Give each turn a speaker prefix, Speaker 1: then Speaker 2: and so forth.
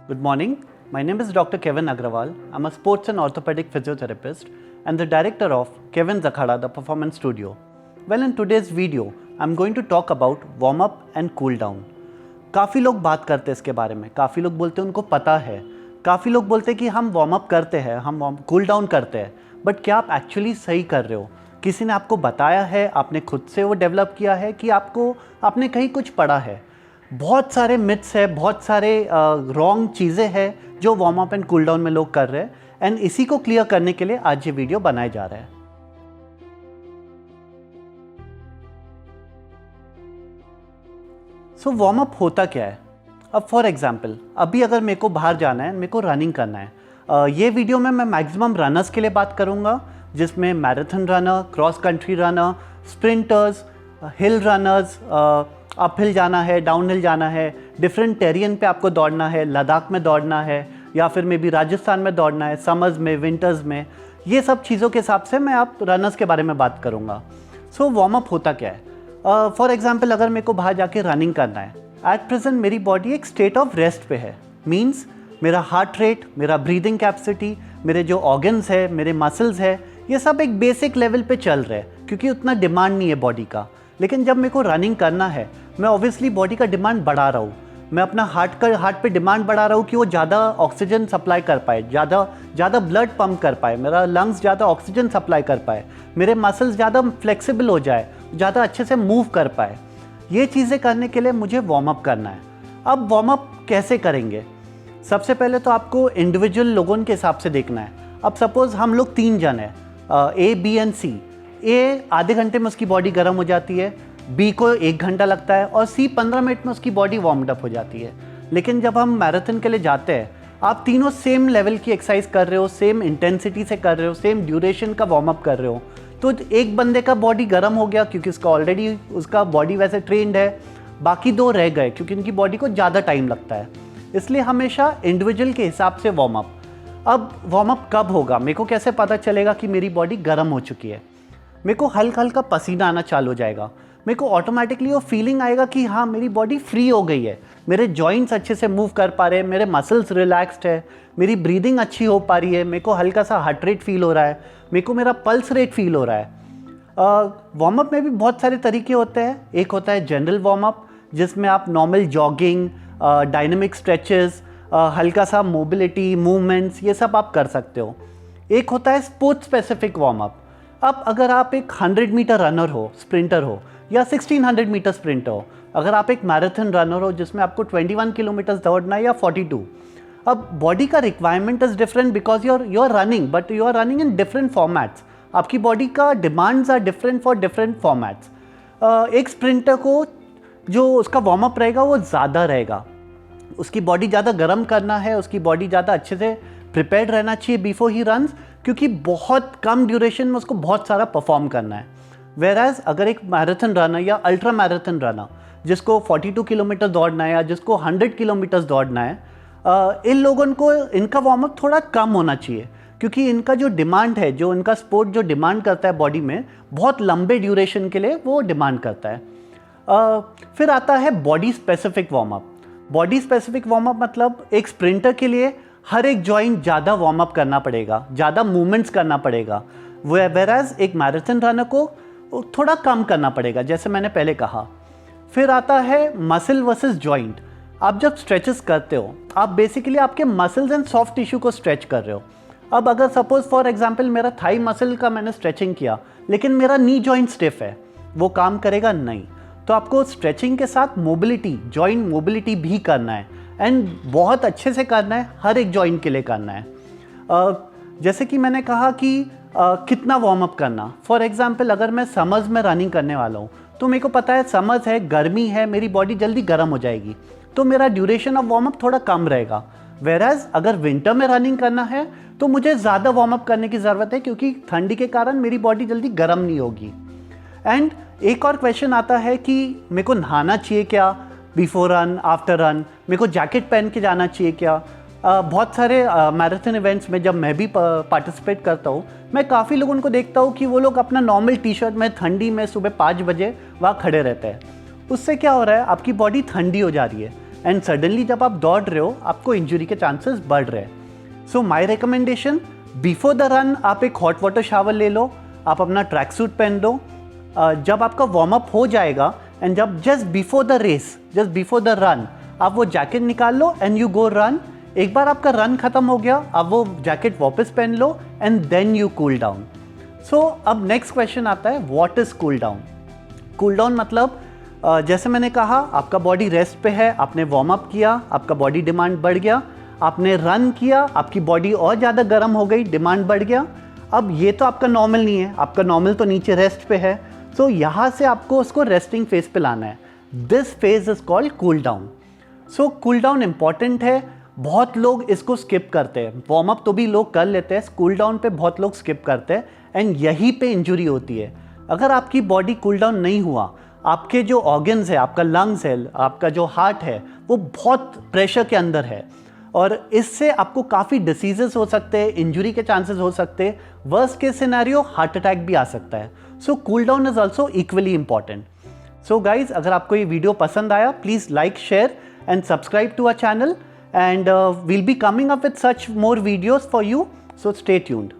Speaker 1: Good morning. My name is Dr. Kevin Agrawal. I'm a sports and orthopedic physiotherapist and the director of Kevin's Akhada, the performance studio. Well, in today's video, I'm going to talk about warm-up and cool-down. काफ़ी लोग बात करते हैं इसके बारे में, काफ़ी लोग बोलते हैं उनको पता है, काफ़ी लोग बोलते हैं कि हम वार्म-अप करते हैं, हम कूल-डाउन करते हैं, बट क्या आप एक्चुअली सही कर रहे हो? किसी ने आपको बताया है, आपने खुद से वो डेवलप किया है कि आपने कहीं कुछ पढ़ा है? बहुत सारे मिथ्स है, बहुत सारे रॉन्ग चीज़ें हैं जो warm up and cool down में लोग कर रहे हैं एंड इसी को क्लियर करने के लिए आज ये वीडियो बनाया जा रहा है। सो वार्म अप होता क्या है? अब फॉर एग्जांपल अभी अगर मेरे को बाहर जाना है, मेरे को रनिंग करना है, ये वीडियो में मैं मैक्सिमम रनर्स के लिए बात करूँगा, जिसमें marathon runner, cross country runner, sprinters, hill runners, up hill जाना है, डाउन हिल जाना है, डिफरेंट टेरियन पे आपको दौड़ना है, लद्दाख में दौड़ना है या फिर मे बी राजस्थान में दौड़ना है, समर्स में, विंटर्स में, ये सब चीज़ों के हिसाब से मैं आप रनर्स के बारे में बात करूँगा। सो वार्म अप होता क्या है? फॉर एग्जांपल अगर मेरे को बाहर जाके रनिंग करना है, एट प्रेजेंट मेरी बॉडी एक स्टेट ऑफ रेस्ट पे है, मीन्स मेरा हार्ट रेट, मेरा ब्रीदिंग कैपेसिटी, मेरे जो ऑर्गन्स है, मेरे मसल्स है, ये सब एक बेसिक लेवल पे चल रहे हैं क्योंकि उतना डिमांड नहीं है बॉडी का। लेकिन जब मेरे को रनिंग करना है, मैं ऑब्वियसली बॉडी का डिमांड बढ़ा रहा हूँ, मैं अपना हार्ट पे डिमांड बढ़ा रहा हूँ कि वो ज़्यादा ऑक्सीजन सप्लाई कर पाए, ज़्यादा ब्लड पंप कर पाए, मेरा लंग्स ज़्यादा ऑक्सीजन सप्लाई कर पाए, मेरे मसल्स ज़्यादा फ्लेक्सिबल हो जाए, ज़्यादा अच्छे से मूव कर पाए। ये चीज़ें करने के लिए मुझे वार्म अप करना है। अब वार्म अप कैसे करेंगे? सबसे पहले तो आपको इंडिविजुअल लोगों के हिसाब से देखना है। अब सपोज़ हम लोग 3 जन हैं, ए, बी एंड सी। ए आधे घंटे में उसकी बॉडी गर्म हो जाती है, बी को 1 घंटा लगता है और सी 15 मिनट में उसकी बॉडी वार्म्ड अप हो जाती है। लेकिन जब हम मैराथन के लिए जाते हैं, आप तीनों सेम लेवल की एक्सरसाइज कर रहे हो, सेम इंटेंसिटी से कर रहे हो, सेम ड्यूरेशन का वार्म अप कर रहे हो, तो एक बंदे का बॉडी गर्म हो गया क्योंकि उसका बॉडी वैसे ट्रेंड है, बाकी 2 रह गए क्योंकि उनकी बॉडी को ज़्यादा टाइम लगता है। इसलिए हमेशा इंडिविजुअल के हिसाब से वार्म अप। अब वार्म अप कब होगा? मेरे को कैसे पता चलेगा कि मेरी बॉडी गर्म हो चुकी है? मेरे को हल्का हल्का पसीना आना चालू हो जाएगा, मेरे को ऑटोमेटिकली वो फीलिंग आएगा कि हाँ मेरी बॉडी फ्री हो गई है, मेरे जॉइंट्स अच्छे से मूव कर पा रहे हैं, मेरे मसल्स रिलैक्स्ड है, मेरी ब्रीदिंग अच्छी हो पा रही है, मेरे को हल्का सा हार्ट रेट फील हो रहा है, मेरे को मेरा पल्स रेट फील हो रहा है। वार्म अप में भी बहुत सारे तरीके होते हैं। एक होता है जनरल वार्म अप, जिसमें आप नॉर्मल जॉगिंग, डायनेमिक स्ट्रेचेस, हल्का सा मोबिलिटी, मूवमेंट्स, ये सब आप कर सकते हो। एक होता है स्पोर्ट्स स्पेसिफिक वार्म अप। अब अगर आप एक 100 मीटर रनर हो, स्प्रिंटर हो, या 1600 मीटर स्प्रिंटर हो, अगर आप एक मैराथन रनर हो जिसमें आपको 21 किलोमीटर दौड़ना है या 42, अब बॉडी का requirement is different because you are running, but you are running in different formats. आपकी बॉडी का demands are different for different formats. एक स्प्रिंटर को जो उसका वार्म अप रहेगा वो ज़्यादा रहेगा, उसकी बॉडी ज़्यादा गर्म करना है, उसकी बॉडी ज़्यादा अच्छे से प्रिपेयर्ड रहना चाहिए बिफोर ही रन्स, क्योंकि बहुत कम ड्यूरेशन में उसको बहुत सारा परफॉर्म करना है। वेराज अगर एक मैराथन रनर या अल्ट्रा मैराथन रनर जिसको 42 किलोमीटर दौड़ना है या जिसको 100 किलोमीटर्स दौड़ना है, इन लोगों को इनका वार्म अप थोड़ा कम होना चाहिए क्योंकि इनका जो डिमांड है, जो इनका स्पोर्ट जो डिमांड करता है बॉडी में, बहुत लंबे ड्यूरेशन के लिए वो डिमांड करता है। फिर आता है body specific warm up. Body specific warm up मतलब एक स्प्रिंटर के लिए हर एक जॉइंट ज़्यादा वार्म अप करना पड़ेगा, ज़्यादा मूवमेंट्स करना पड़ेगा, वेराज एक मैराथन रनर को थोड़ा कम करना पड़ेगा, जैसे मैंने पहले कहा। फिर आता है मसल वर्सेस जॉइंट। आप जब स्ट्रेचेस करते हो, आप बेसिकली आपके मसल्स एंड सॉफ्ट टिश्यू को स्ट्रेच कर रहे हो। अब अगर सपोज फॉर एग्जांपल मेरा थाई मसल का मैंने स्ट्रेचिंग किया लेकिन मेरा नी जॉइंट स्टिफ है, वो काम करेगा नहीं। तो आपको स्ट्रेचिंग के साथ मोबिलिटी, जॉइंट मोबिलिटी भी करना है एंड बहुत अच्छे से करना है, हर एक जॉइंट के लिए करना है। जैसे कि मैंने कहा कि कितना वार्म अप करना। फॉर एग्जांपल अगर मैं समर्स में रनिंग करने वाला हूँ तो मेरे को पता है समर्स है, गर्मी है, मेरी बॉडी जल्दी गर्म हो जाएगी, तो मेरा ड्यूरेशन ऑफ वार्म अप थोड़ा कम रहेगा। वेराज अगर विंटर में रनिंग करना है तो मुझे ज़्यादा वार्म अप करने की ज़रूरत है क्योंकि ठंडी के कारण मेरी बॉडी जल्दी गर्म नहीं होगी। एंड एक और क्वेश्चन आता है कि मेरे को नहाना चाहिए क्या बिफोर रन, आफ्टर रन, मेरे को जैकेट पहन के जाना चाहिए क्या? बहुत सारे मैराथन इवेंट्स में जब मैं भी पार्टिसिपेट करता हूँ, मैं काफ़ी लोगों को देखता हूँ कि वो लोग अपना नॉर्मल टी शर्ट में ठंडी में सुबह 5 बजे वहाँ खड़े रहते हैं। उससे क्या हो रहा है, आपकी बॉडी ठंडी हो जा रही है, एंड सडनली जब आप दौड़ रहे हो आपको इंजरी के चांसेस बढ़ रहे हैं। So my recommendation, before the run आप एक हॉट वाटर शावर ले लो, आप अपना ट्रैक सूट पहन लो। जब आपका वार्म अप हो जाएगा एंड जब just before the race, just before the run आप वो जैकेट निकाल लो एंड यू गो रन। एक बार आपका रन खत्म हो गया, आप वो जैकेट वापस पहन लो and then you cool down. So अब नेक्स्ट क्वेश्चन आता है, what is cool down? Cool down मतलब जैसे मैंने कहा, आपका बॉडी रेस्ट पे है, आपने वार्म अप किया, आपका बॉडी डिमांड बढ़ गया, आपने रन किया, आपकी बॉडी और ज़्यादा गर्म हो गई, डिमांड बढ़ गया। अब ये तो आपका नॉर्मल नहीं है, आपका नॉर्मल तो नीचे रेस्ट पे है। सो यहाँ से आपको उसको रेस्टिंग फेज पे लाना है। This phase is called cool down. So cool down important है, बहुत लोग इसको स्किप करते हैं। वार्म अप तो भी लोग कर लेते हैं, कूल डाउन पे बहुत लोग स्किप करते हैं एंड यहीं पे इंजरी होती है। अगर आपकी बॉडी कूल डाउन नहीं हुआ, आपके जो ऑर्गन्स है, आपका लंग्स है, आपका जो हार्ट है, वो बहुत प्रेशर के अंदर है और इससे आपको काफ़ी डिसीजेस हो सकते हैं, इंजरी के चांसेस हो सकते हैं, worst case scenario heart attack भी आ सकता है। So cool down is also equally important. So guys, अगर आपको ये वीडियो पसंद आया, please like, share and subscribe to our channel, and we'll be coming up with such more videos for you, so stay tuned.